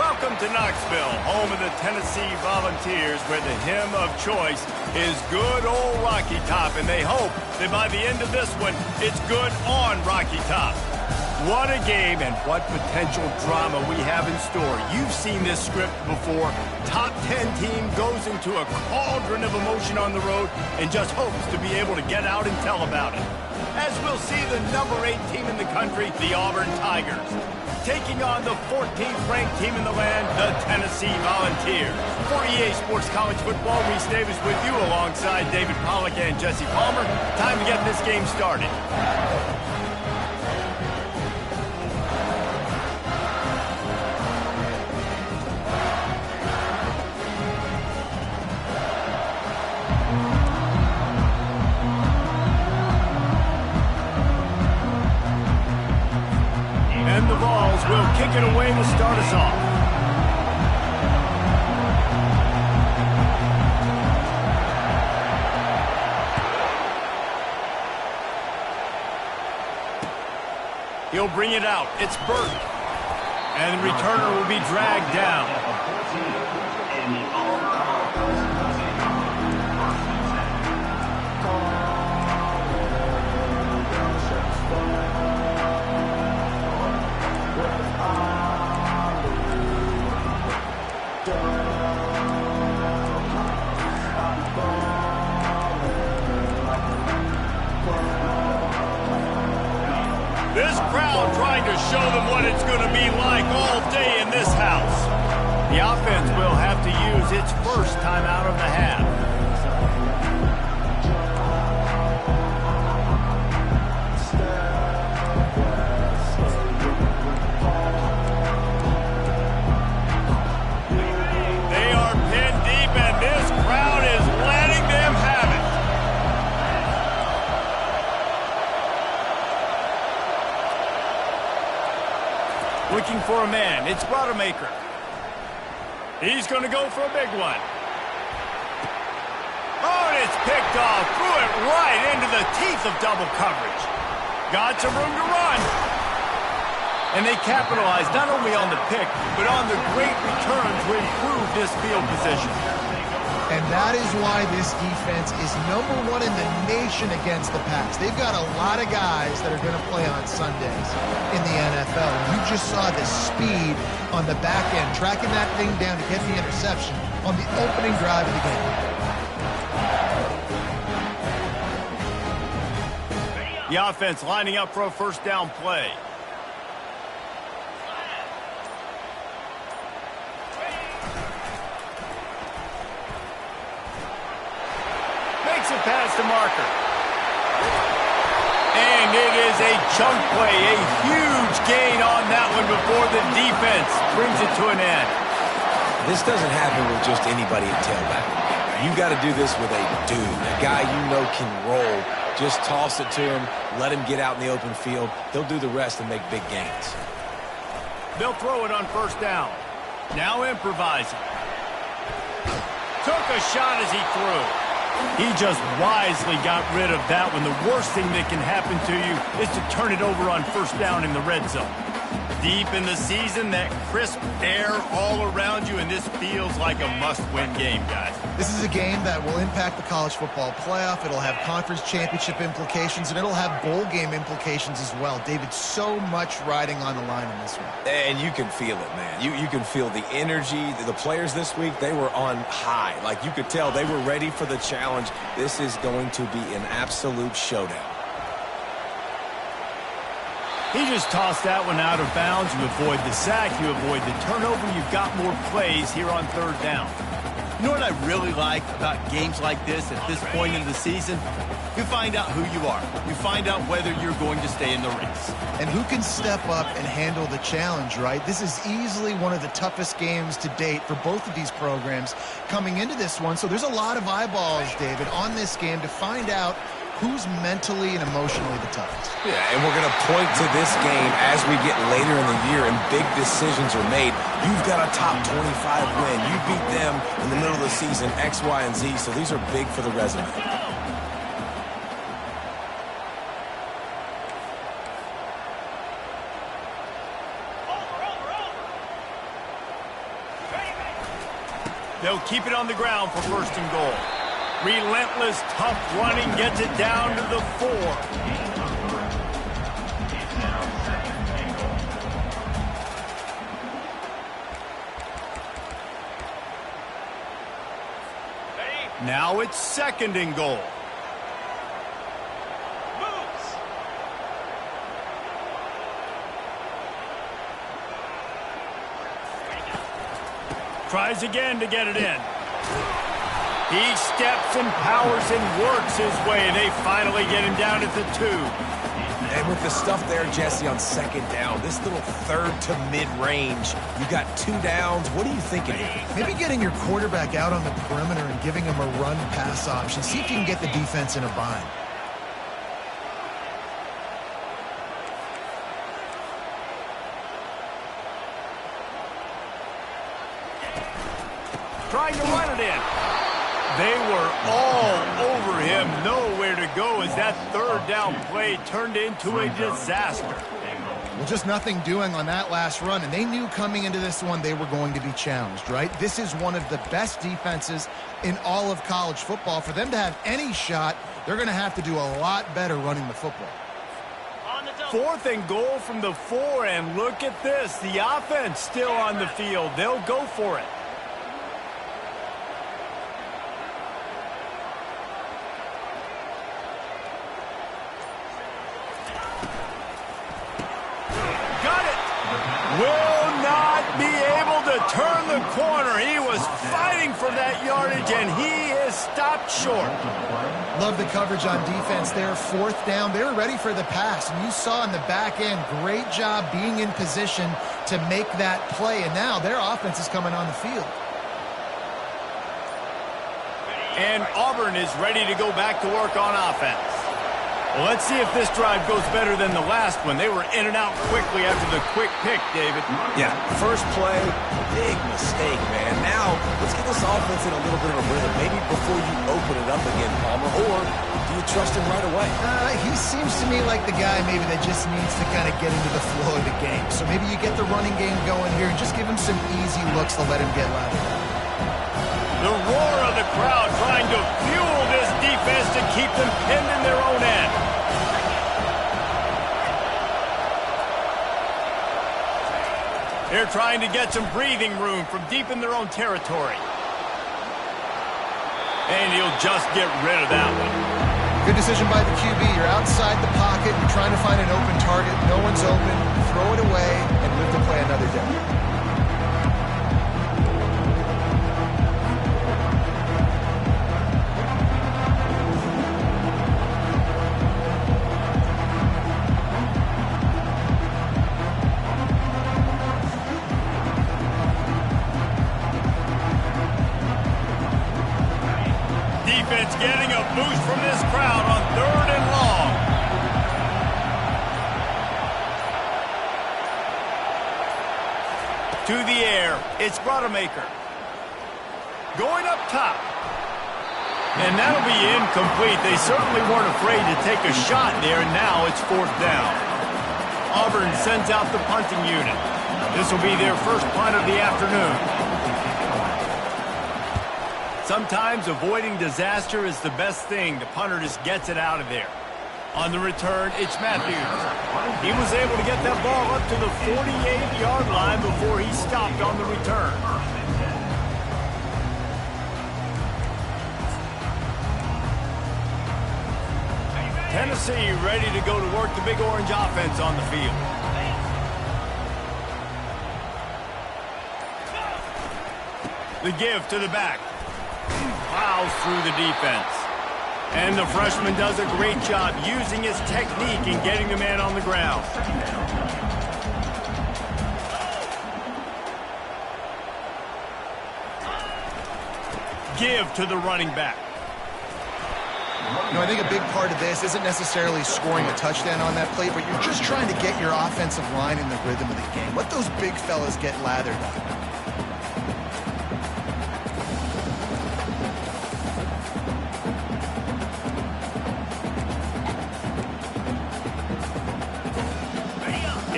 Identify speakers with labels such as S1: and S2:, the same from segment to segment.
S1: Welcome to Knoxville, home of the Tennessee Volunteers, where the hymn of choice is good old Rocky Top, and they hope that by the end of this one, it's good on Rocky Top. What a game and what potential drama we have in store. You've seen this script before. Top 10 team goes into a cauldron of emotion on the road and just hopes to be able to get out and tell about it. As we'll see the number 8 team in the country, the Auburn Tigers, taking on the 14th ranked team in the land, the Tennessee Volunteers. For EA Sports College Football, Reese Davis with you alongside David Pollack and Jesse Palmer. Time to get this game started. And the Vols will kick it away to start us off. He'll bring it out. It's Burton. And the returner will be dragged down. This crowd trying to show them what it's going to be like all day in this house. The offense will have to use its first time out of the half. They are pinned deep, and this crowd is letting them have it. Looking for a man. It's Rodemaker. He's going to go for a big one. Oh, and it's picked off. Threw it right into the teeth of double coverage. Got some room to run. And they capitalized not only on the pick, but on the great return to improve this field position.
S2: And that is why this defense is #1 in the nation against the pass. They've got a lot of guys that are going to play on Sundays in the NFL. You just saw the speed on the back end, tracking that thing down to get the interception on the opening drive of the game.
S1: The offense lining up for a first down play. Pass to Marker. And it is a chunk play, a huge gain on that one before the defense brings it to an end.
S3: This doesn't happen with just anybody at tailback. You got to do this with a dude, a guy you know can roll. Just toss it to him, let him get out in the open field. He'll do the rest and make big gains.
S1: They'll throw it on first down. Now improvising. Took a shot as he threw. He just wisely got rid of that one. The worst thing that can happen to you is to turn it over on first down in the red zone. Deep in the season, that crisp air all around you, and this feels like a must-win game, guys.
S2: This is a game that will impact the college football playoff. It'll have conference championship implications, and it'll have bowl game implications as well. David, so much riding on the line in this one.
S3: And you can feel it, man. You can feel the energy. The players this week, they were on high. Like, you could tell they were ready for the challenge. This is going to be an absolute showdown.
S1: He just tossed that one out of bounds. You avoid the sack, you avoid the turnover. You've got more plays here on third down. You know what I really like about games like this at this point in the season? You find out who you are. You find out whether you're going to stay in the race.
S2: And who can step up and handle the challenge, right? This is easily one of the toughest games to date for both of these programs coming into this one. So there's a lot of eyeballs, David, on this game to find out who's mentally and emotionally the toughest.
S3: Yeah, and we're going to point to this game as we get later in the year and big decisions are made. You've got a top 25 win. You beat them in the middle of the season, X, Y, and Z, so these are big for the resume.
S1: They'll keep it on the ground for first and goal. Relentless, tough running gets it down to the 4. Now it's second and goal. Tries again to get it in. He steps and powers and works his way. They finally get him down at the 2.
S3: And with the stuff there, Jesse, on second down, this little third to mid-range, you got 2 downs. What are you thinking?
S2: Maybe getting your quarterback out on the perimeter and giving him a run-pass option. See if you can get the defense in a bind.
S1: Trying to run it in. They were all over him, nowhere to go as that third down play turned into a disaster.
S2: Well, just nothing doing on that last run, and they knew coming into this one they were going to be challenged, right? This is one of the best defenses in all of college football. For them to have any shot, they're going to have to do a lot better running the football.
S1: Fourth and goal from the 4, and look at this. The offense still on the field. They'll go for it. Will not be able to turn the corner. He was fighting for that yardage, and he is stopped short.
S2: Love the coverage on defense there. Fourth down. They were ready for the pass, and you saw in the back end, great job being in position to make that play, and now their offense is coming on the field.
S1: And Auburn is ready to go back to work on offense. Well, let's see if this drive goes better than the last one. They were in and out quickly after the quick pick, David.
S3: Yeah, first play, big mistake, man. Now, let's get this offense in a little bit of a rhythm. Maybe before you open it up again, Palmer, or do you trust him right away?
S2: He seems to me like the guy maybe that just needs to kind of get into the flow of the game. So maybe you get the running game going here and just give him some easy looks to let him get louder.
S1: The roar of the crowd trying to fuel this defense to keep them pinned in their own end. They're trying to get some breathing room from deep in their own territory. And he'll just get rid of that one.
S2: Good decision by the QB. You're outside the pocket. You're trying to find an open target. No one's open. Throw it away and live to play another day.
S1: Getting a boost from this crowd on third and long. To the air, it's Rodemaker. Going up top. And that'll be incomplete. They certainly weren't afraid to take a shot there, and now it's fourth down. Auburn sends out the punting unit. This will be their first punt of the afternoon. Sometimes avoiding disaster is the best thing. The punter just gets it out of there. On the return, it's Matthews. He was able to get that ball up to the 48-yard line before he stopped on the return. Tennessee ready to go to work the Big Orange offense on the field. The give to the back. Plows through the defense. And the freshman does a great job using his technique and getting the man on the ground. Give to the running back.
S2: You know, I think a big part of this isn't necessarily scoring a touchdown on that play, but you're just trying to get your offensive line in the rhythm of the game. Let those big fellas get lathered up.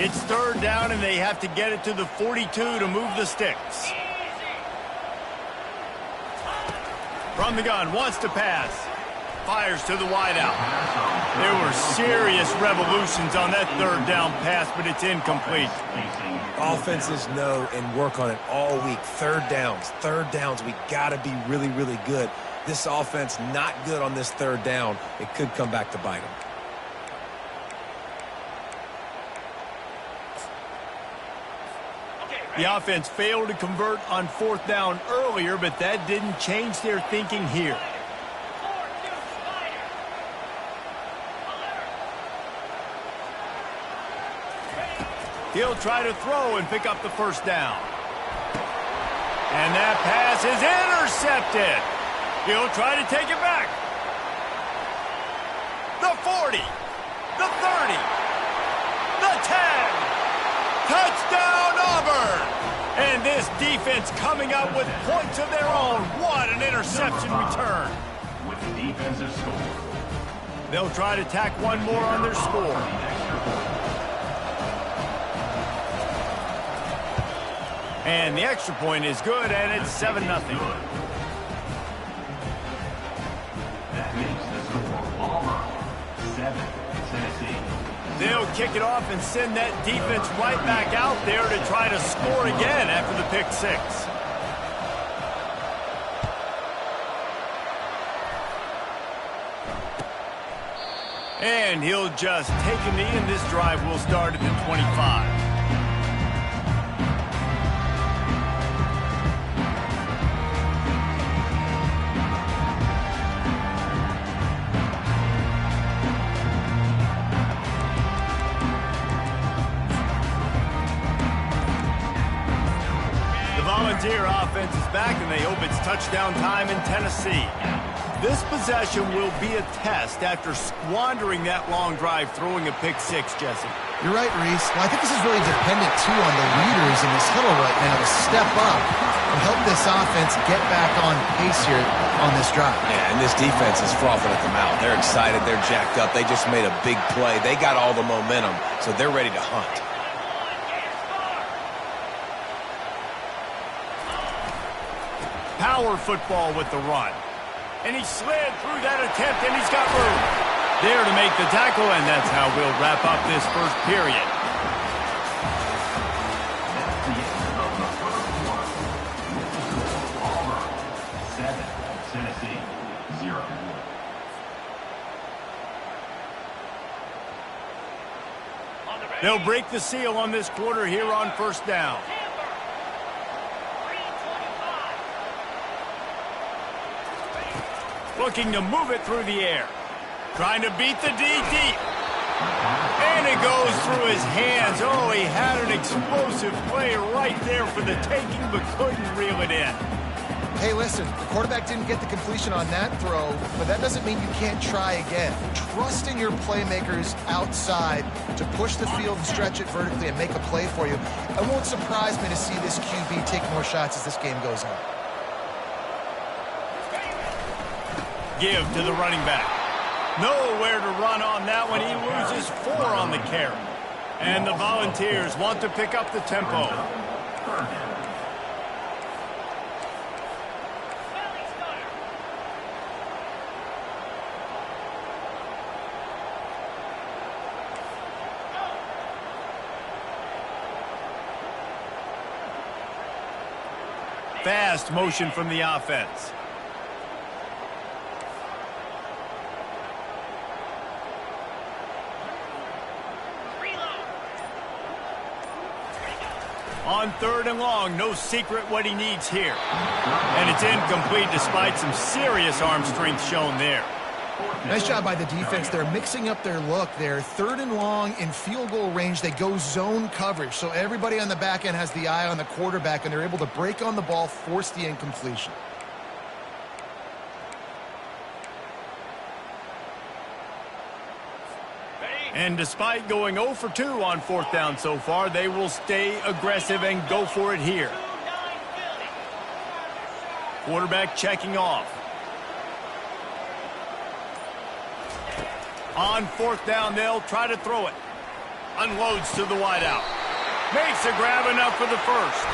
S1: It's third down, and they have to get it to the 42 to move the sticks. On the gun, wants to pass. Fires to the wideout. There were serious revolutions on that third down pass, but it's incomplete.
S3: Offenses know and work on it all week. Third downs. We got to be really, really good. This offense not good on this third down. It could come back to bite them.
S1: The offense failed to convert on fourth down earlier, but that didn't change their thinking here. He'll try to throw and pick up the first down. And that pass is intercepted. He'll try to take it back. The 40, the 30, the 10. Touchdown, Auburn! And this defense coming up with points of their own. What an interception return.
S4: With the defensive score.
S1: They'll try to tack one more on their score. And the extra point is good, and it's 7-0.
S4: That makes the score Auburn 7, Tennessee.
S1: They'll kick it off and send that defense right back out there to try to score again after the pick six. And he'll just take a knee, and this drive will start at the 25. Volunteer offense is back, and they hope it's touchdown time in Tennessee. This possession will be a test after squandering that long drive throwing a pick six, Jesse.
S2: You're right, Reese. Well, I think this is really dependent, too, on the leaders in this huddle right now to step up and help this offense get back on pace here on this drive.
S3: Yeah, and this defense is frothing at the mouth. They're excited. They're jacked up. They just made a big play. They got all the momentum, so they're ready to hunt.
S1: Power football with the run. And he slid through that attempt, and he's got room. There to make the tackle, and that's how we'll wrap up this first period.
S4: That's the end of the first quarter. With the score Auburn 7, Tennessee 0.
S1: They'll break the seal on this quarter here on first down. Looking to move it through the air. Trying to beat the D deep. And it goes through his hands. Oh, he had an explosive play right there for the taking, but couldn't reel it in.
S2: Hey, listen, the quarterback didn't get the completion on that throw, but that doesn't mean you can't try again. Trust in your playmakers outside to push the field and stretch it vertically and make a play for you. It won't surprise me to see this QB take more shots as this game goes on.
S1: Give to the running back. Nowhere to run on that one. He loses 4 on the carry. And the Volunteers want to pick up the tempo. Fast motion from the offense. On third and long, no secret what he needs here. And it's incomplete despite some serious arm strength shown there.
S2: Nice job by the defense. They're mixing up their look there. Third and long in field goal range, they go zone coverage. So everybody on the back end has the eye on the quarterback, and they're able to break on the ball, force the incompletion.
S1: And despite going 0 for 2 on fourth down so far, they will stay aggressive and go for it here. Quarterback checking off. On fourth down, they'll try to throw it. Unloads to the wideout. Makes a grab enough for the first.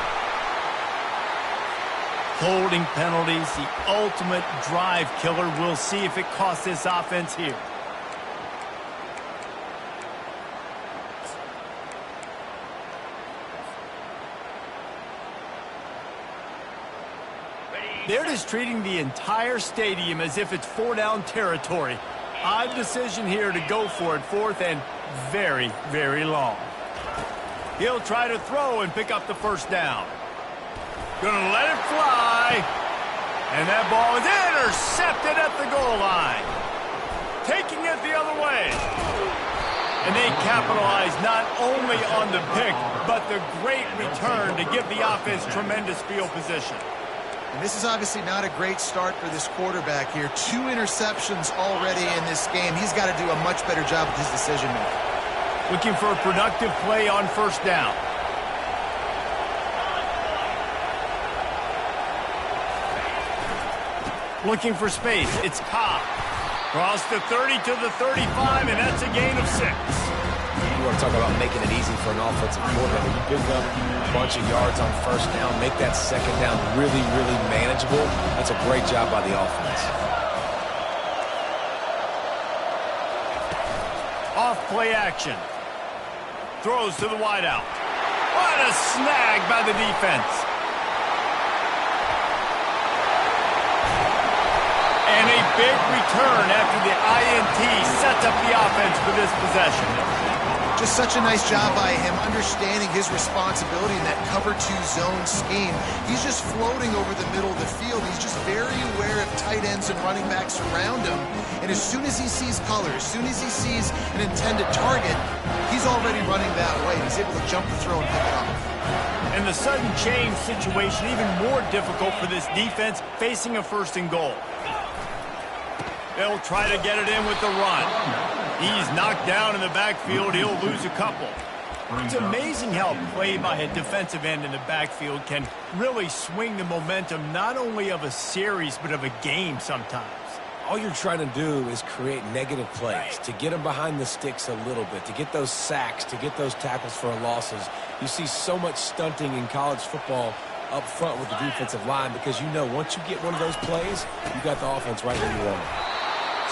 S1: Holding penalties, the ultimate drive killer. We'll see if it costs this offense here. They're just treating the entire stadium as if it's four-down territory. Odd decision here to go for it, fourth and very, very long. He'll try to throw and pick up the first down. Gonna let it fly. And that ball is intercepted at the goal line. Taking it the other way. And they capitalize not only on the pick, but the great return to give the offense tremendous field position.
S2: And this is obviously not a great start for this quarterback here. 2 interceptions already in this game. He's got to do a much better job with his decision-making.
S1: Looking for a productive play on first down. Looking for space. It's Cobb. Cross the 30 to the 35, and that's a gain of 6.
S3: You want to talk about making it easy for an offensive coordinator. You pick up a bunch of yards on first down, make that second down really, really manageable. That's a great job by the offense.
S1: Off play action. Throws to the wideout. What a snag by the defense. And a big return after the INT sets up the offense for this possession.
S2: Just such a nice job by him, understanding his responsibility in that cover 2 zone scheme. He's just floating over the middle of the field. He's just very aware of tight ends and running backs around him. And as soon as he sees color, as soon as he sees an intended target, he's already running that way. He's able to jump the throw and pick it off.
S1: And the sudden change situation even more difficult for this defense facing a first and goal. They'll try to get it in with the run. He's knocked down in the backfield. He'll lose a couple. It's amazing how a play by a defensive end in the backfield can really swing the momentum not only of a series but of a game sometimes.
S3: All you're trying to do is create negative plays, to get them behind the sticks a little bit, to get those sacks, to get those tackles for losses. You see so much stunting in college football up front with the defensive line because you know once you get one of those plays, you got the offense right where you want it.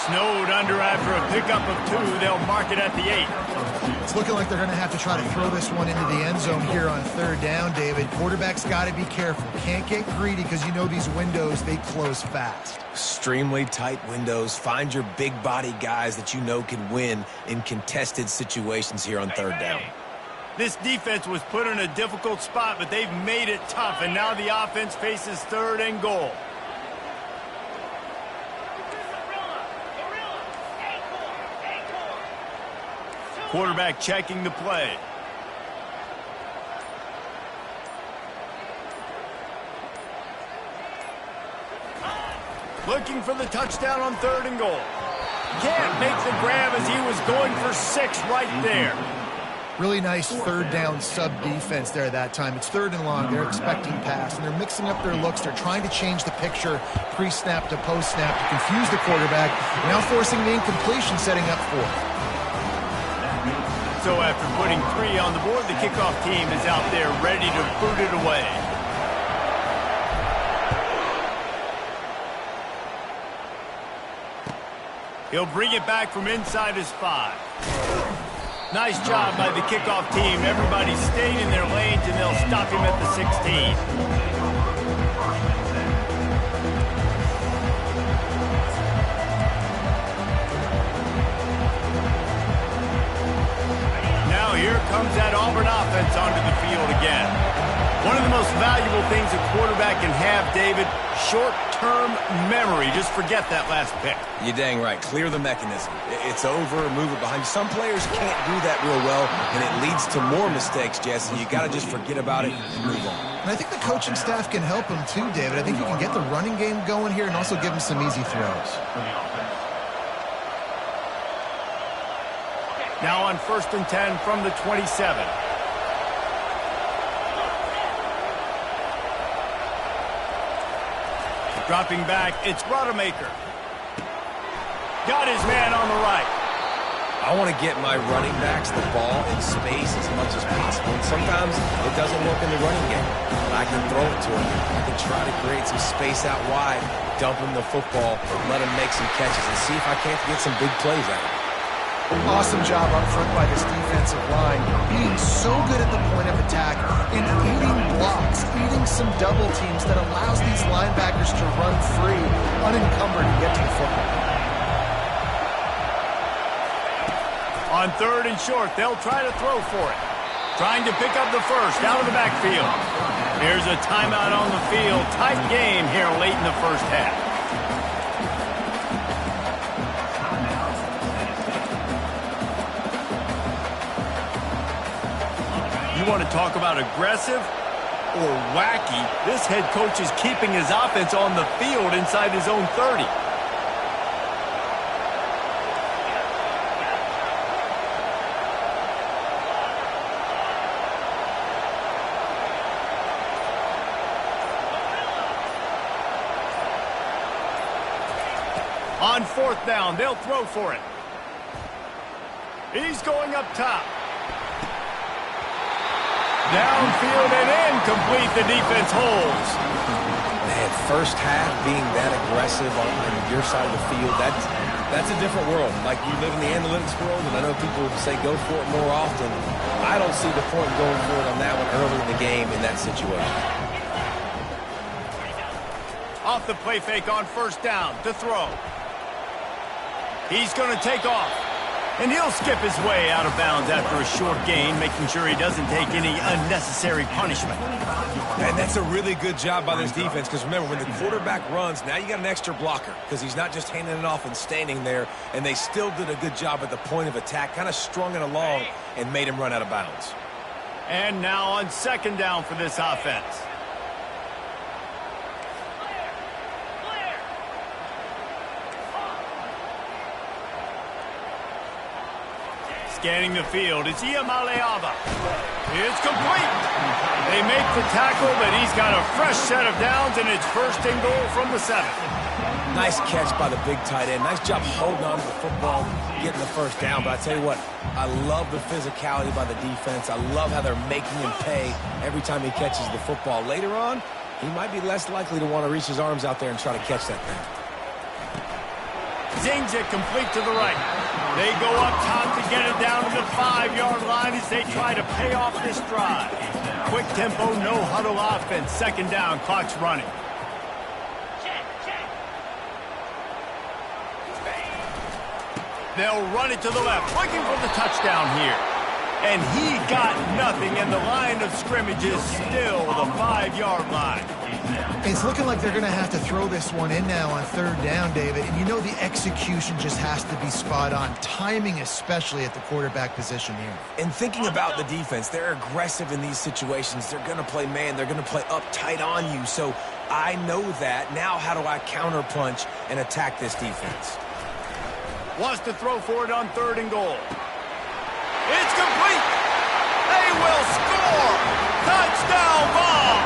S1: Snowed under after a pickup of 2. They'll mark it at the 8.
S2: It's looking like they're going to have to try to throw this one into the end zone here on third down, David. Quarterback's got to be careful. Can't get greedy because you know these windows, they close fast.
S3: Extremely tight windows. Find your big body guys that you know can win in contested situations here on third down.
S1: This defense was put in a difficult spot, but they've made it tough, and now the offense faces third and goal. Quarterback checking the play. Looking for the touchdown on third and goal. Can't make the grab as he was going for 6 right there.
S2: Really nice third down sub-defense there that time. It's third and long. They're expecting pass, and they're mixing up their looks. They're trying to change the picture pre-snap to post-snap to confuse the quarterback, now forcing the incompletion, setting up fourth.
S1: So after putting 3 on the board, the kickoff team is out there ready to boot it away. He'll bring it back from inside his 5. Nice job by the kickoff team. Everybody stayed in their lanes, and they'll stop him at the 16. Here comes that Auburn offense onto the field again. One of the most valuable things a quarterback can have, David, short-term memory. Just forget that last pick.
S3: You're dang right. Clear the mechanism. It's over, move it behind you. Some players can't do that real well, and it leads to more mistakes, Jesse. You got to just forget about it and move on.
S2: And I think the coaching staff can help him too, David. I think you can get the running game going here and also give him some easy throws.
S1: Now on 1st and 10 from the 27. Dropping back, it's Rodemaker. Got his man on the right.
S3: I want to get my running backs the ball in space as much as possible. And sometimes it doesn't work in the running game. But I can throw it to him. I can try to create some space out wide, dump him the football, let him make some catches, and see if I can't get some big plays out of him.
S2: Awesome job up front by this defensive line, being so good at the point of attack and eating blocks, eating some double teams that allows these linebackers to run free, unencumbered, and get to the football.
S1: On 3rd and short, they'll try to throw for it. Trying to pick up the first out of the backfield. Here's a timeout on the field. Tight game here late in the first half. You want to talk about aggressive or wacky? This head coach is keeping his offense on the field inside his own 30. On 4th down, they'll throw for it. He's going up top. Downfield and incomplete. The defense holds.
S3: Man, first half being that aggressive on your side of the field, that's a different world. Like, you live in the analytics world, and I know people say go for it more often. I don't see the point in going for it on that one early in the game in that situation.
S1: Off the play fake on 1st down to throw. He's going to take off. And he'll skip his way out of bounds after a short gain, making sure he doesn't take any unnecessary punishment.
S3: And that's a really good job by this defense, because remember, when the quarterback runs, now you got an extra blocker, because he's not just handing it off and standing there, and they still did a good job at the point of attack, kind of strung it along and made him run out of bounds.
S1: And now on 2nd down for this offense. Scanning the field, it's Iamaleava. It's complete. They make the tackle, but he's got a fresh set of downs, and it's 1st and goal from the 7.
S3: Nice catch by the big tight end. Nice job holding on to the football, getting the 1st down. But I tell you what, I love the physicality by the defense. I love how they're making him pay every time he catches the football. Later on, he might be less likely to want to reach his arms out there and try to catch that thing.
S1: Zings it complete to the right. They go up top to get it down to the 5-yard line as they try to pay off this drive. Quick tempo, no huddle offense. 2nd down, clock's running. They'll run it to the left, looking for the touchdown here. And he got nothing, and the line of scrimmage is still the 5-yard line.
S2: It's looking like they're going to have to throw this one in now on 3rd down, David. And you know the execution just has to be spot on. Timing, especially at the quarterback position here.
S3: And thinking about the defense, they're aggressive in these situations. They're going to play man. They're going to play uptight on you. So I know that. Now how do I counterpunch and attack this defense?
S1: Wants to throw for it on 3rd and goal. It's complete. They will score. Touchdown ball.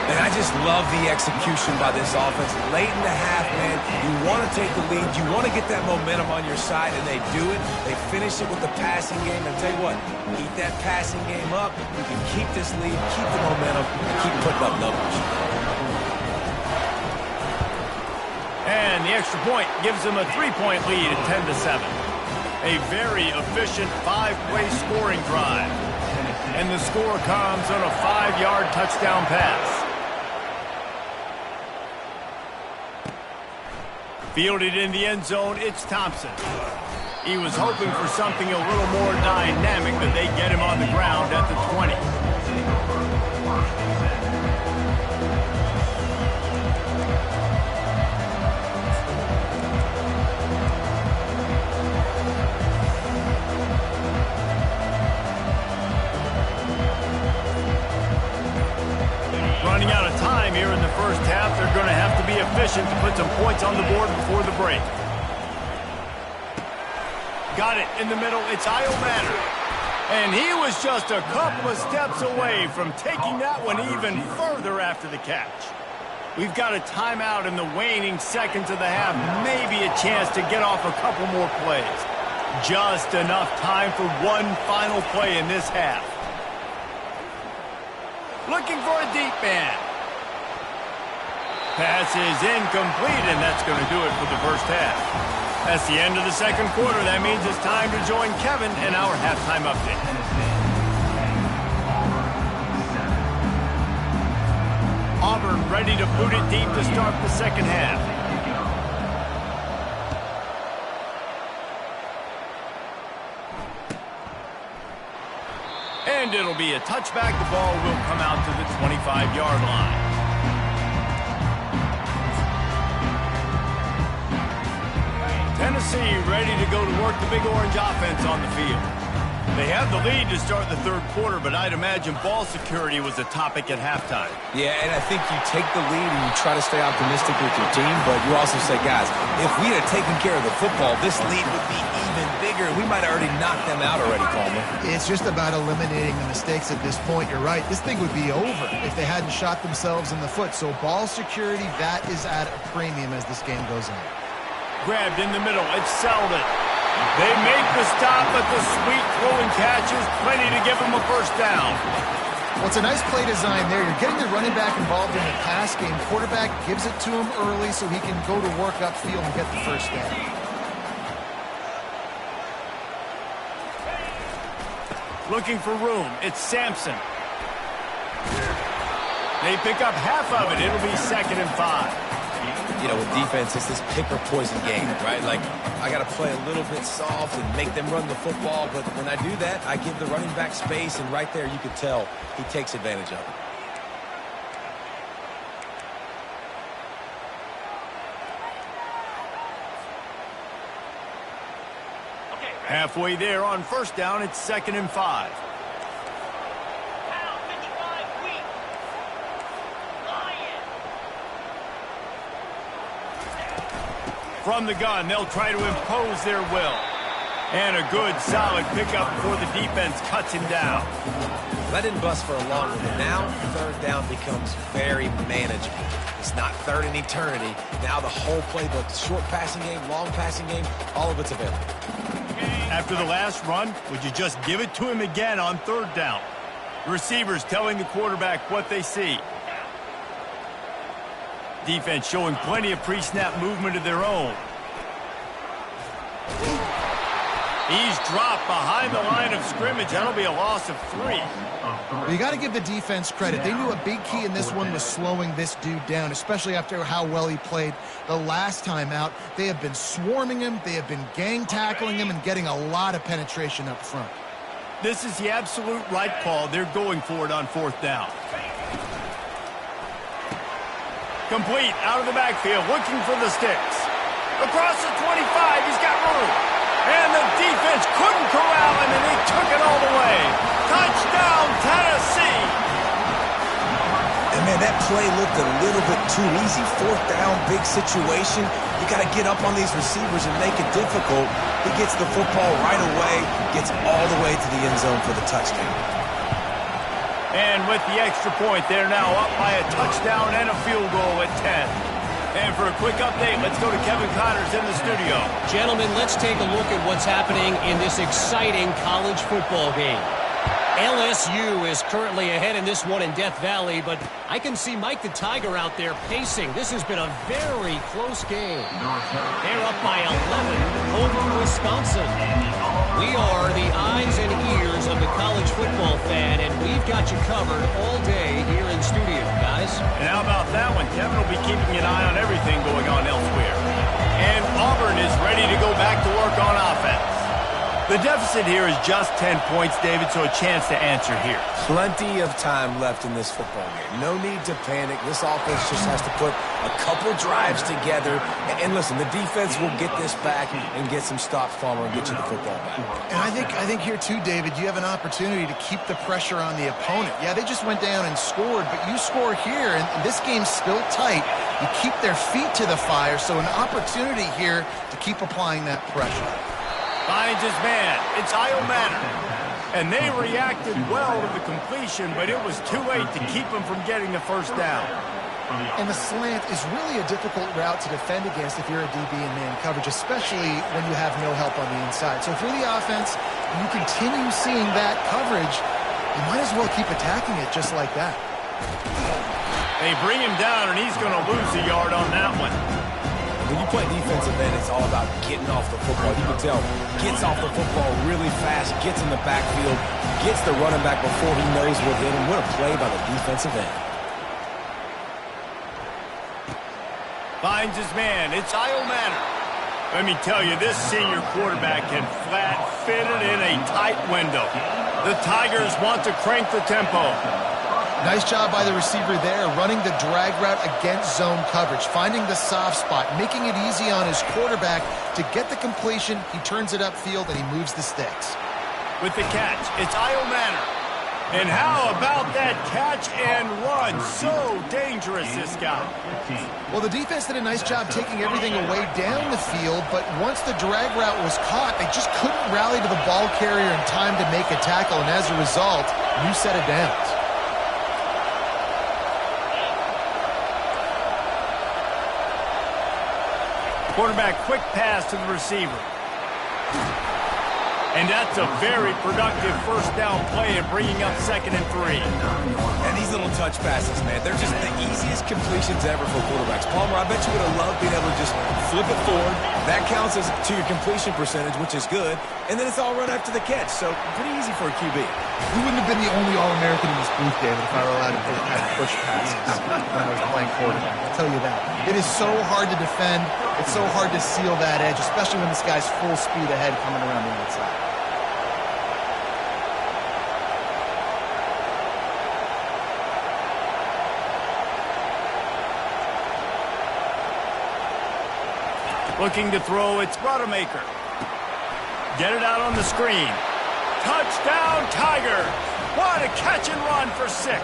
S3: And I just love the execution by this offense. Late in the half, man, you want to take the lead. You want to get that momentum on your side, and they do it. They finish it with the passing game. And tell you what, keep that passing game up. You can keep this lead, keep the momentum, and keep putting up numbers.
S1: And the extra point gives them a 3-point lead at 10-7. A very efficient 5-play scoring drive. And the score comes on a 5-yard touchdown pass. Fielded in the end zone, it's Thompson. He was hoping for something a little more dynamic, but they get him on the ground at the 20. Running out of time here in the first half. They're going to have to be efficient to put some points on the board before the break. Got it in the middle. It's Iomanner. And he was just a couple of steps away from taking that one even further after the catch. We've got a timeout in the waning seconds of the half. Maybe a chance to get off a couple more plays. Just enough time for one final play in this half. Looking for a deep man. Pass is incomplete, and that's going to do it for the first half. That's the end of the second quarter. That means it's time to join Kevin in our halftime update. Auburn ready to boot it deep to start the second half. And it'll be a touchback. The ball will come out to the 25-yard line. Tennessee ready to go to work the Big Orange offense on the field. They have the lead to start the third quarter, but I'd imagine ball security was a topic at halftime.
S3: Yeah, and I think you take the lead and you try to stay optimistic with your team, but you also say, guys, if we had taken care of the football, this lead would be even bigger. We might have already knocked them out already, Palmer.
S2: It's just about eliminating the mistakes at this point. You're right. This thing would be over if they hadn't shot themselves in the foot. So ball security, that is at a premium as this game goes on.
S1: Grabbed in the middle. It's Selden. They make the stop, but the sweet throwing catch is plenty to give them a first down.
S2: Well, it's a nice play design there. You're getting the running back involved in the pass game. Quarterback gives it to him early so he can go to work upfield and get the first down.
S1: Looking for room. It's Sampson. They pick up half of it. It'll be 2nd and 5.
S3: You know, with defense, it's this pick or poison game, right? Like, I got to play a little bit soft and make them run the football, but when I do that, I give the running back space, and right there you can tell he takes advantage of it.
S1: Halfway there on first down, it's 2nd and 5. From the gun, they'll try to impose their will. And a good, solid pickup before the defense cuts him down.
S3: That didn't bust for a long one, but now third down becomes very manageable. It's not third in eternity. Now the whole playbook, short passing game, long passing game, all of it's available.
S1: After the last run, would you just give it to him again on third down? The receivers telling the quarterback what they see. Defense showing plenty of pre-snap movement of their own. He's dropped behind the line of scrimmage. That'll be a loss of 3.
S2: Well, you got to give the defense credit. They knew a big key in this one was slowing this dude down, especially after how well he played the last time out. They have been swarming him. They have been gang tackling him and getting a lot of penetration up front.
S1: This is the absolute right call. They're going for it on fourth down. Complete out of the backfield, looking for the sticks. Across the 25, he's got room. And the defense couldn't corral him, and he took it all the way. Touchdown, Tennessee!
S3: And, man, that play looked a little bit too easy. Fourth down, big situation. You got to get up on these receivers and make it difficult. He gets the football right away, gets all the way to the end zone for the touchdown.
S1: And with the extra point, they're now up by a touchdown and a field goal at 10. And for a quick update, let's go to Kevin Connors in the studio.
S5: Gentlemen, let's take a look at what's happening in this exciting college football game. LSU is currently ahead in this one in Death Valley, but I can see Mike the Tiger out there pacing. This has been a very close game. They're up by 11 over Wisconsin. We are the eyes and ears of the college football fan, and we've got you covered all day here in studio, guys.
S1: And how about that one? Kevin will be keeping an eye on everything going on elsewhere. And Auburn is ready to go back to work on offense. The deficit here is just 10 points, David, so a chance to answer here.
S3: Plenty of time left in this football game. No need to panic. This offense just has to put a couple drives together. And listen, the defense will get this back and get some stops, Palmer, and get you the football back.
S2: And I think here too, David, you have an opportunity to keep the pressure on the opponent. Yeah, they just went down and scored, but you score here, and this game's still tight. You keep their feet to the fire, so an opportunity here to keep applying that pressure.
S1: Finds his man. It's Iomanner. And they reacted well to the completion, but it was too late to keep him from getting the first down.
S2: And the slant is really a difficult route to defend against if you're a DB in man coverage, especially when you have no help on the inside. So if you're the offense and you continue seeing that coverage, you might as well keep attacking it just like that.
S1: They bring him down, and he's going to lose a yard on that one.
S3: When you play defensive end, it's all about getting off the football. You can tell, gets off the football really fast, gets in the backfield, gets the running back before he knows what hit him. What a play by the defensive end.
S1: Finds his man. It's Kyle Manor. Let me tell you, this senior quarterback can flat fit it in a tight window. The Tigers want to crank the tempo.
S2: Nice job by the receiver there, running the drag route against zone coverage, finding the soft spot, making it easy on his quarterback to get the completion. He turns it upfield, and he moves the sticks.
S1: With the catch, it's Kyle Manor. And how about that catch and run? So dangerous, this guy.
S2: Well, the defense did a nice job taking everything away down the field, but once the drag route was caught, they just couldn't rally to the ball carrier in time to make a tackle, and as a result, new set of downs.
S1: Quarterback quick pass to the receiver. And that's a very productive first down play and bringing up 2nd and 3.
S3: And these little touch passes, man, they're just the easiest completions ever for quarterbacks. Palmer, I bet you would have loved being able to just flip it forward. That counts as to your completion percentage, which is good. And then it's all run after the catch, so pretty easy for a QB.
S2: You wouldn't have been the only All-American in this booth, David, if I were allowed to push passes when I was playing quarterback. I'll tell you that. It is so hard to defend. It's so hard to seal that edge, especially when this guy's full speed ahead coming around the outside.
S1: Looking to throw, it's Rodemaker. Get it out on the screen. Touchdown, Tigers! What a catch and run for 6.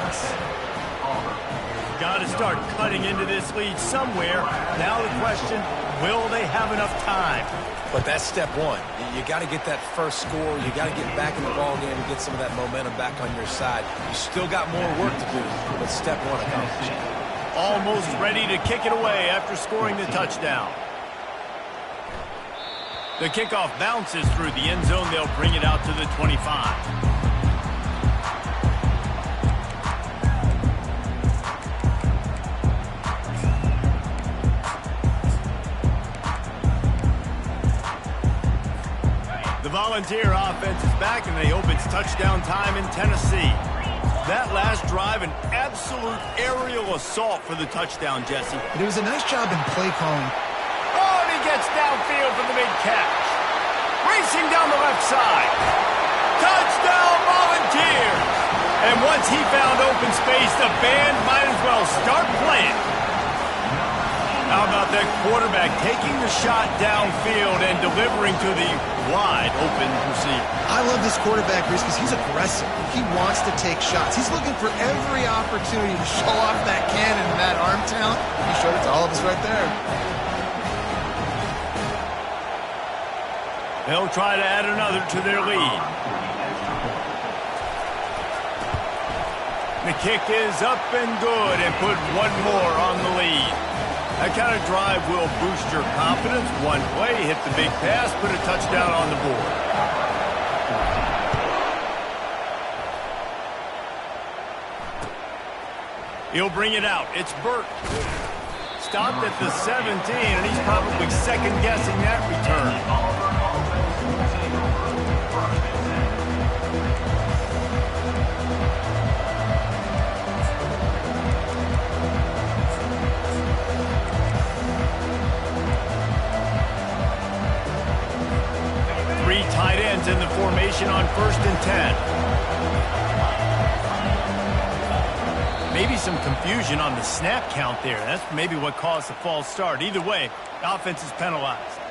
S1: Got to start cutting into this lead somewhere. Now the question, will they have enough time?
S3: But that's step one. You got to get that first score. You got to get back in the ball game and get some of that momentum back on your side. You still got more work to do, but step one accomplished.
S1: Almost ready to kick it away after scoring the touchdown. The kickoff bounces through the end zone. They'll bring it out to the 25. The Volunteer offense is back, and they hope it's touchdown time in Tennessee. That last drive, an absolute aerial assault for the touchdown, Jesse.
S2: But it was a nice job in play calling.
S1: Oh, and he gets downfield for the big catch. Racing down the left side. Touchdown, Volunteers! And once he found open space, the band might as well start playing. How about that quarterback taking the shot downfield and delivering to the wide open receiver?
S2: I love this quarterback, Reese, because he's aggressive. He wants to take shots. He's looking for every opportunity to show off that cannon and that arm talent. He showed it to all of us right there.
S1: They'll try to add another to their lead. The kick is up and good and put one more on the lead. That kind of drive will boost your confidence. One play, hit the big pass, put a touchdown on the board. He'll bring it out. It's Burke. Stopped at the 17, and he's probably second-guessing that return. Tight ends in the formation on 1st and 10. Maybe some confusion on the snap count there. That's maybe what caused the false start. Either way, the offense is penalized.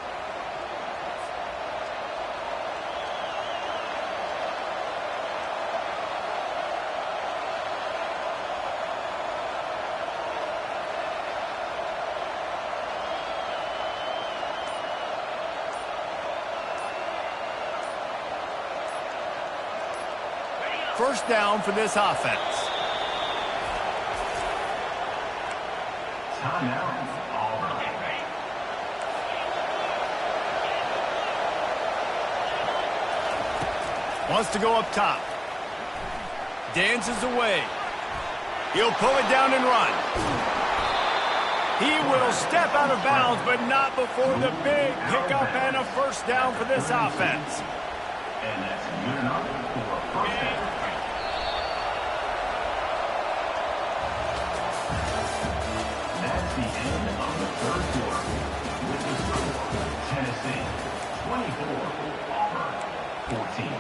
S1: First down for this offense.
S4: Timeout, Auburn.
S1: Wants to go up top. Dances away. He'll pull it down and run. He will step out of bounds, but not before the big pickup and a first down for this offense.
S4: And that's good enough for a first down. That's the end of the third quarter. With the score, Tennessee 24, Auburn 14.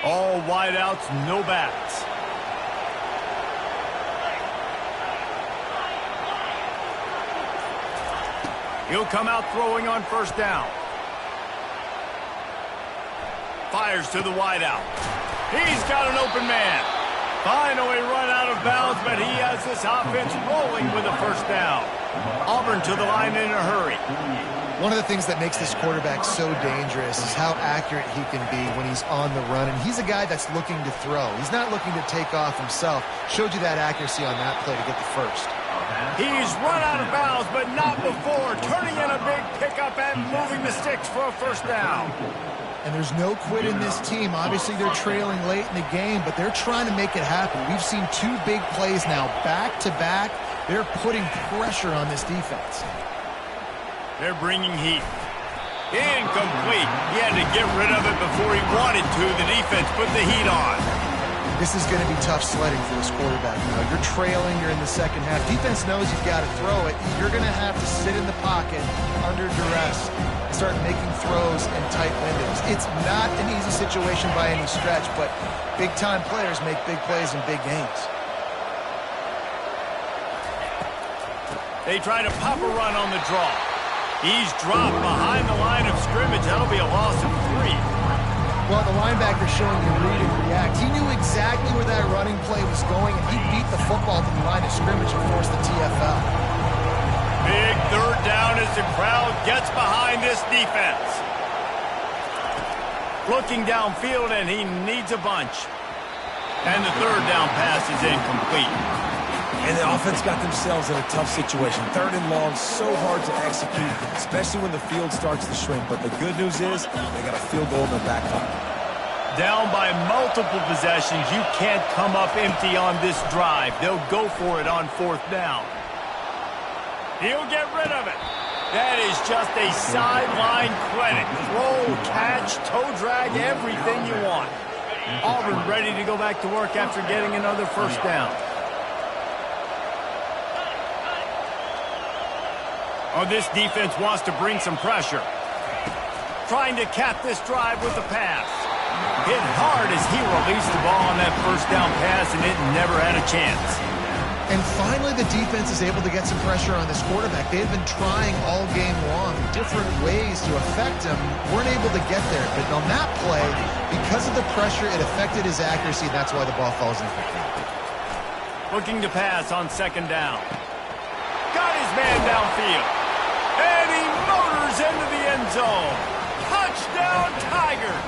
S1: All wideouts, no backs. He'll come out throwing on first down. Fires to the wideout. He's got an open man. Finally run out of bounds, but he has this offense rolling with a first down. Auburn to the line in a hurry.
S2: One of the things that makes this quarterback so dangerous is how accurate he can be when he's on the run. And he's a guy that's looking to throw. He's not looking to take off himself. Showed you that accuracy on that play to get the first.
S1: He's run out of bounds, but not before. Turning in a big pickup and moving the sticks for a first down.
S2: And there's no quit in this team. Obviously, they're trailing late in the game, but they're trying to make it happen. We've seen two big plays now, back-to-back. They're putting pressure on this defense.
S1: They're bringing heat. Incomplete. He had to get rid of it before he wanted to. The defense put the heat on.
S2: This is going to be tough sledding for this quarterback now. You're trailing. You're in the second half. Defense knows you've got to throw it. You're going to have to sit in the pocket under duress and start making throws in tight windows. It's not an easy situation by any stretch, but big-time players make big plays in big games.
S1: They try to pop a run on the draw. He's dropped behind the line of scrimmage. That'll be a loss of 3.
S2: Well, the linebacker showing you read and react. He knew exactly where that running play was going, and he beat the football to the line of scrimmage and forced the TFL.
S1: Big third down as the crowd gets behind this defense. Looking downfield, and he needs a bunch. And the third down pass is incomplete.
S3: And the offense got themselves in a tough situation. Third and long, so hard to execute, especially when the field starts to shrink. But the good news is they got a field goal in their back pocket.
S1: Down by multiple possessions, you can't come up empty on this drive. They'll go for it on fourth down. He'll get rid of it. That is just a sideline credit. Throw, catch, toe drag, everything you want. Auburn ready to go back to work after getting another first down. Oh, this defense wants to bring some pressure. Trying to cap this drive with a pass. Hit hard as he released the ball on that first down pass, and it never had a chance.
S2: And finally, the defense is able to get some pressure on this quarterback. They've been trying all game long different ways to affect him. Weren't able to get there. But on that play, because of the pressure, it affected his accuracy. That's why the ball falls into the field.
S1: Looking to pass on second down. Got his man downfield. And he motors into the end zone. Touchdown, Tigers.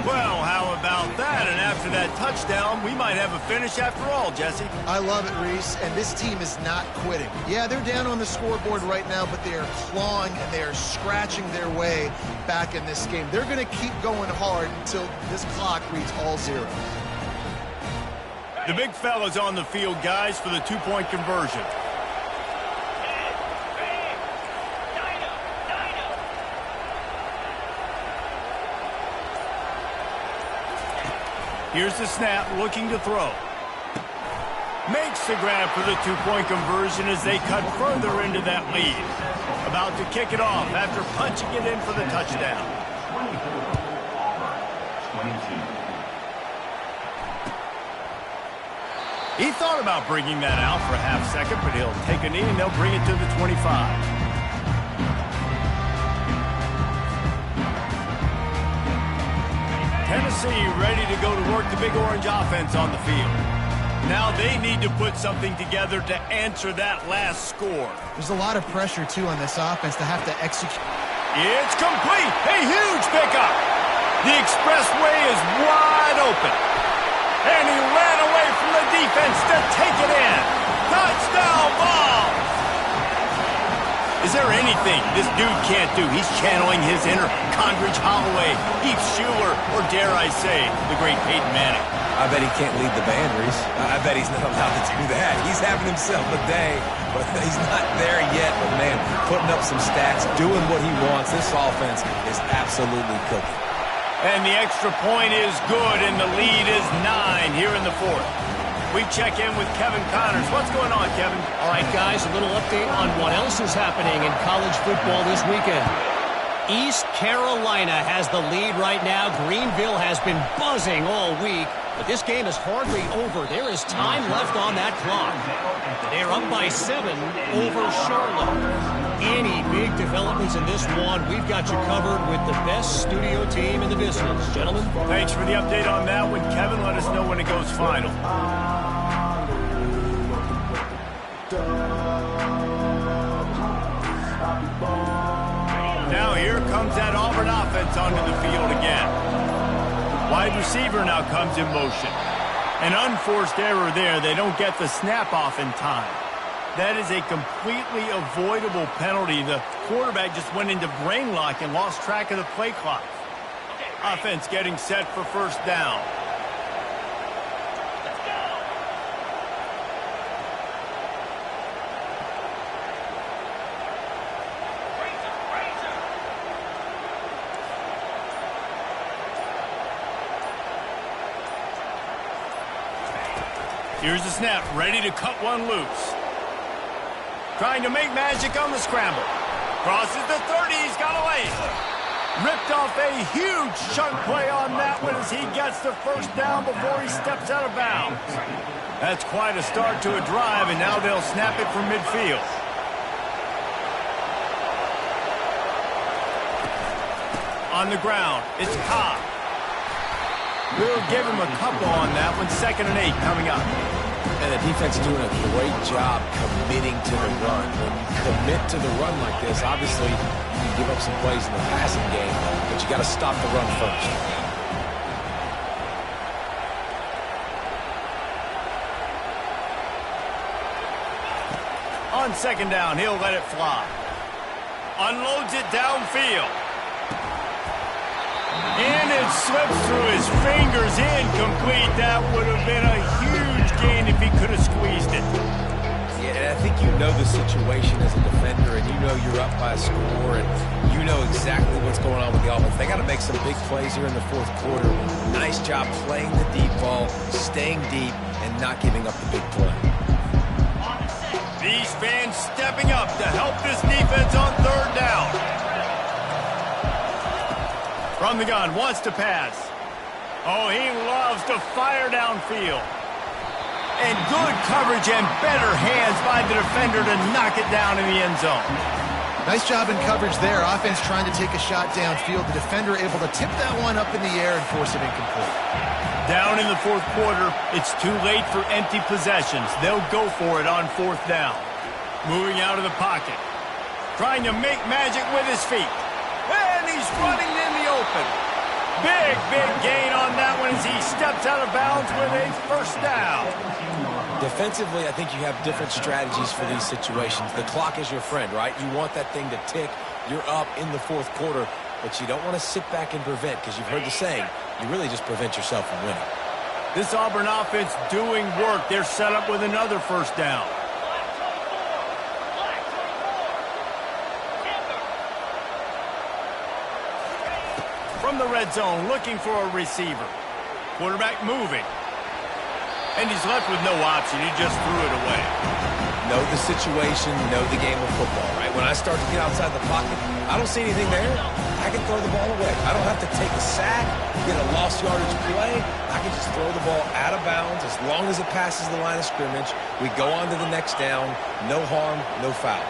S1: Well, how about that? And after that touchdown, we might have a finish after all, Jesse.
S2: I love it, Reese, and this team is not quitting. Yeah, they're down on the scoreboard right now, but they are clawing and they are scratching their way back in this game. They're going to keep going hard until this clock reads all zeros.
S1: The big fella's on the field, guys, for the two-point conversion. Here's the snap, looking to throw. Makes the grab for the two-point conversion as they cut further into that lead. About to kick it off after punching it in for the touchdown.
S4: 22.
S1: He thought about bringing that out for a half second, but he'll take a knee and they'll bring it to the 25. Tennessee ready to go to work the Big Orange offense on the field. Now they need to put something together to answer that last score.
S2: There's a lot of pressure, too, on this offense to have to execute.
S1: It's complete. A huge pickup. The expressway is wide open. And he ran away from the defense to take it in. Touchdown ball. Is there anything this dude can't do? He's channeling his inner Condridge Holloway, Heath Schuler, or dare I say, the great Peyton Manning.
S3: I bet he can't lead the band, Reese. I bet he's not allowed to do that. He's having himself a day, but he's not there yet. But, man, putting up some stats, doing what he wants. This offense is absolutely cooking.
S1: And the extra point is good, and the lead is 9 here in the fourth. We check in with Kevin Connors. What's going on, Kevin?
S5: All right, guys, a little update on what else is happening in college football this weekend. East Carolina has the lead right now. Greenville has been buzzing all week, but this game is hardly over. There is time left on that clock. They're up by 7 over Charlotte. Any big developments in this one, we've got you covered with the best studio team in the business. Gentlemen.
S1: Thanks for the update on that one, Kevin. Let us know when it goes final. Now here comes that Auburn offense onto the field again. Wide receiver now comes in motion. An unforced error there. They don't get the snap off in time. That is a completely avoidable penalty. The quarterback just went into brain lock and lost track of the play clock. Offense getting set for first down. Here's the snap, ready to cut one loose. Trying to make magic on the scramble. Crosses the 30, he's got away. Ripped off a huge chunk play on that one as he gets the first down before he steps out of bounds. That's quite a start to a drive, and now they'll snap it from midfield. On the ground, it's Cobb. We'll give him a couple on that one. 2nd and 8 coming up.
S3: And the defense is doing a great job committing to the run. When you commit to the run like this, obviously you can give up some plays in the passing game, but you got to stop the run first.
S1: On 2nd down, he'll let it fly. Unloads it downfield. And it slips through his fingers, incomplete. That would have been a huge gain if he could have squeezed it.
S3: Yeah, and I think you know the situation as a defender, and you know you're up by a score, and you know exactly what's going on with the offense. They got to make some big plays here in the fourth quarter. Nice job playing the deep ball, staying deep, and not giving up the big play.
S1: These fans stepping up to help this defense on 3rd down. From the gun, wants to pass. Oh, he loves to fire downfield. And good coverage and better hands by the defender to knock it down in the end zone.
S2: Nice job in coverage there. Offense trying to take a shot downfield. The defender able to tip that one up in the air and force it incomplete.
S1: Down in the fourth quarter, it's too late for empty possessions. They'll go for it on 4th down. Moving out of the pocket. Trying to make magic with his feet. And he's running in the open. Big gain on that one as he steps out of bounds with a first down.
S3: Defensively, I think you have different strategies for these situations. The clock is your friend, right? You want that thing to tick. You're up in the fourth quarter, but you don't want to sit back and prevent, because you've heard the saying, you really just prevent yourself from winning.
S1: This Auburn offense doing work. They're set up with another first down. From the red zone, looking for a receiver. Quarterback moving. And he's left with no option. He just threw it away.
S3: Know the situation, know the game of football, right? When I start to get outside the pocket, I don't see anything there. I can throw the ball away. I don't have to take a sack, get a lost yardage play. I can just throw the ball out of bounds as long as it passes the line of scrimmage. We go on to the next down. No harm, no foul.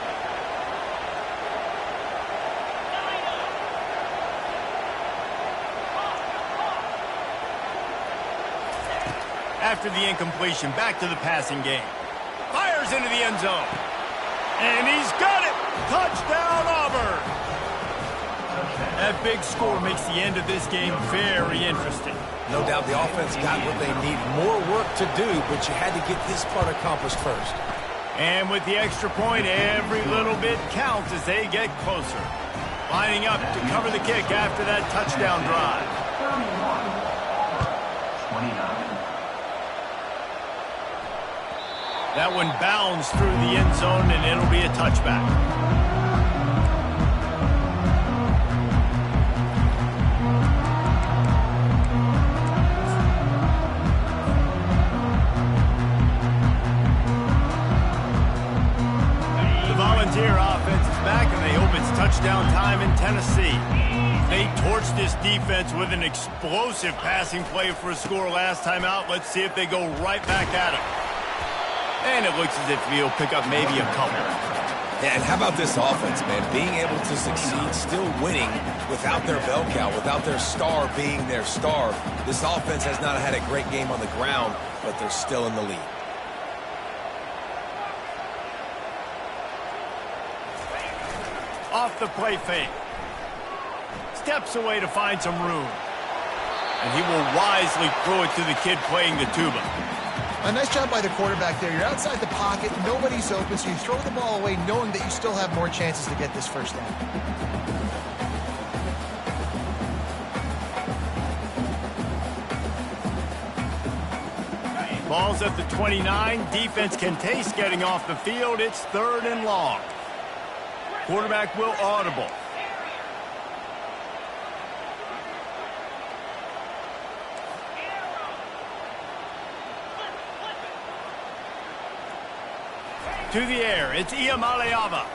S1: After the incompletion, back to the passing game. Fires into the end zone. And he's got it! Touchdown, Auburn! That big score makes the end of this game very interesting.
S3: No doubt the offense got what they need. More work to do, but you had to get this part accomplished first.
S1: And with the extra point, every little bit counts as they get closer. Lining up to cover the kick after that touchdown drive.
S4: 29.
S1: That one bounds through the end zone, and it'll be a touchback. The Volunteer offense is back, and they hope it's touchdown time in Tennessee. They torched this defense with an explosive passing play for a score last time out. Let's see if they go right back at it. And it looks as if he'll pick up maybe a couple.
S3: Yeah, and how about this offense, man? Being able to succeed, still winning without their bell cow, without their star being their star. This offense has not had a great game on the ground, but they're still in the lead.
S1: Off the play fake. Steps away to find some room. And he will wisely throw it to the kid playing the tuba.
S2: A nice job by the quarterback there. You're outside the pocket, nobody's open, so you throw the ball away knowing that you still have more chances to get this first down.
S1: Ball's at the 29. Defense can taste getting off the field. It's 3rd and long. Quarterback will audible. To the air, it's Iamaleava.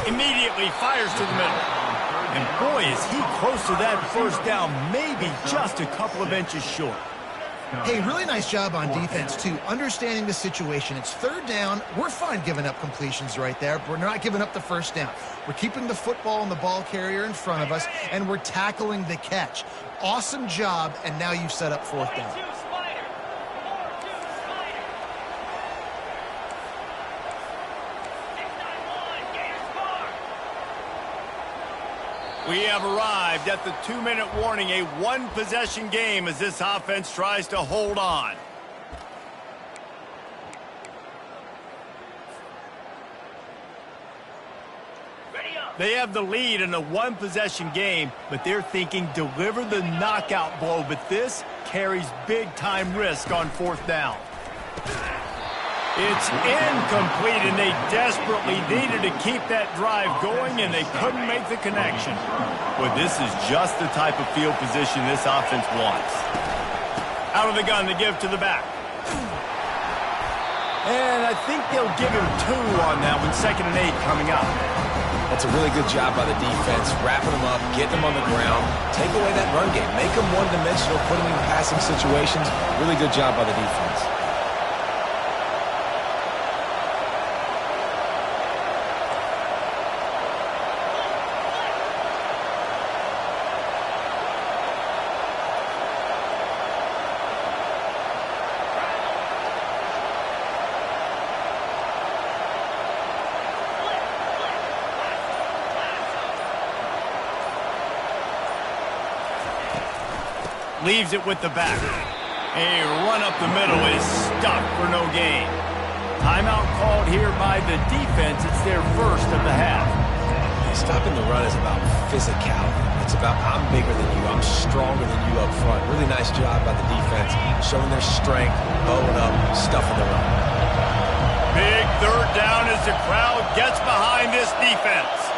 S1: Immediately fires to the middle. And boy, is he close to that first down, maybe just a couple of inches short.
S2: Hey, really nice job on defense, too, understanding the situation. It's 3rd down. We're fine giving up completions right there, but we're not giving up the first down. We're keeping the football and the ball carrier in front of us, and we're tackling the catch. Awesome job, and now you've set up 4th down.
S1: We have arrived at the 2-minute warning, a one-possession game as this offense tries to hold on. They have the lead in a one-possession game, but they're thinking deliver the knockout blow, but this carries big-time risk on 4th down. It's incomplete, and they desperately needed to keep that drive going, and they couldn't make the connection. But this is just the type of field position this offense wants. Out of the gun to give to the back. And I think they'll give him 2 on that one, 2nd and 8 coming up.
S3: That's a really good job by the defense, wrapping them up, getting them on the ground, take away that run game, make them one-dimensional, put them in passing situations. Really good job by the defense.
S1: Leaves it with the back. A run up the middle is stuck for no gain. Timeout called here by the defense. It's their first of the half.
S3: Stopping the run is about physicality. It's about I'm bigger than you, I'm stronger than you up front. Really nice job by the defense, showing their strength, bowing up, stuffing the run.
S1: Big 3rd down as the crowd gets behind this defense.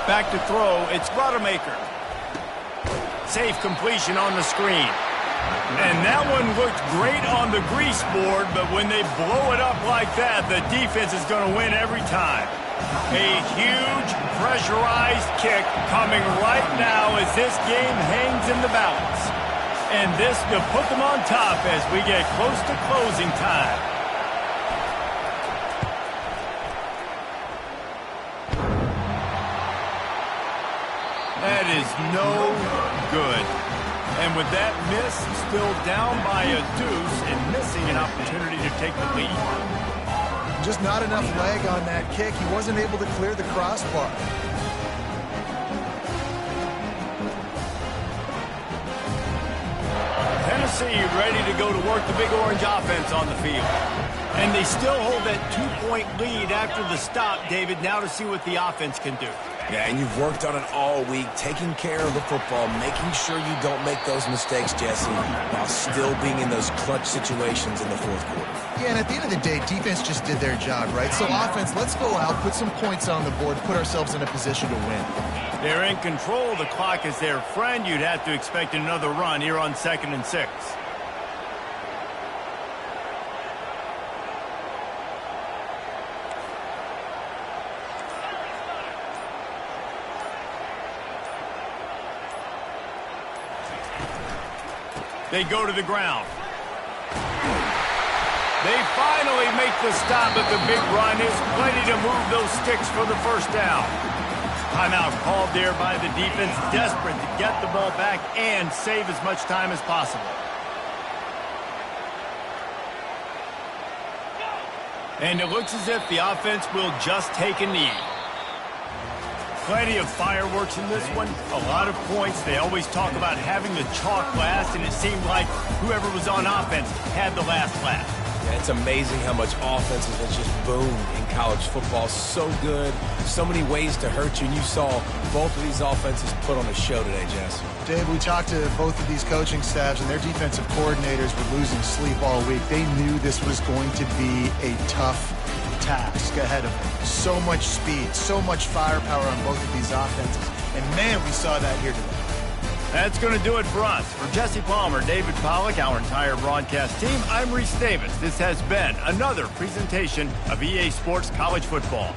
S1: Back to throw, it's Rodemaker. Safe completion on the screen. And that one looked great on the grease board, but when they blow it up like that, the defense is going to win every time. A huge pressurized kick coming right now as this game hangs in the balance. And this to put them on top as we get close to closing time. That is no good. And with that miss, still down by a deuce and missing an opportunity to take the lead.
S2: Just not enough leg on that kick. He wasn't able to clear the crossbar.
S1: Tennessee ready to go to work the Big Orange offense on the field. And they still hold that 2-point lead after the stop, David, now to see what the offense can do.
S3: Yeah, and you've worked on it all week, taking care of the football, making sure you don't make those mistakes, Jesse, while still being in those clutch situations in the fourth quarter.
S2: Yeah, and at the end of the day, defense just did their job, right? So offense, let's go out, put some points on the board, put ourselves in a position to win.
S1: They're in control. The clock is their friend. You'd have to expect another run here on 2nd and 6. They go to the ground. They finally make the stop, but the big run is plenty to move those sticks for the first down. Timeout called there by the defense, desperate to get the ball back and save as much time as possible. And it looks as if the offense will just take a knee. Plenty of fireworks in this one, a lot of points. They always talk about having the chalk last, and it seemed like whoever was on offense had the last laugh.
S3: Yeah, it's amazing how much offenses will just boom in college football. So good, so many ways to hurt you, and you saw both of these offenses put on a show today, Jess.
S2: Dave, we talked to both of these coaching staffs, and their defensive coordinators were losing sleep all week. They knew this was going to be a tough task ahead of them. So much speed, so much firepower on both of these offenses. And, man, we saw that here today.
S1: That's going to do it for us. For Jesse Palmer, David Pollack, our entire broadcast team, I'm Reese Davis. This has been another presentation of EA Sports College Football.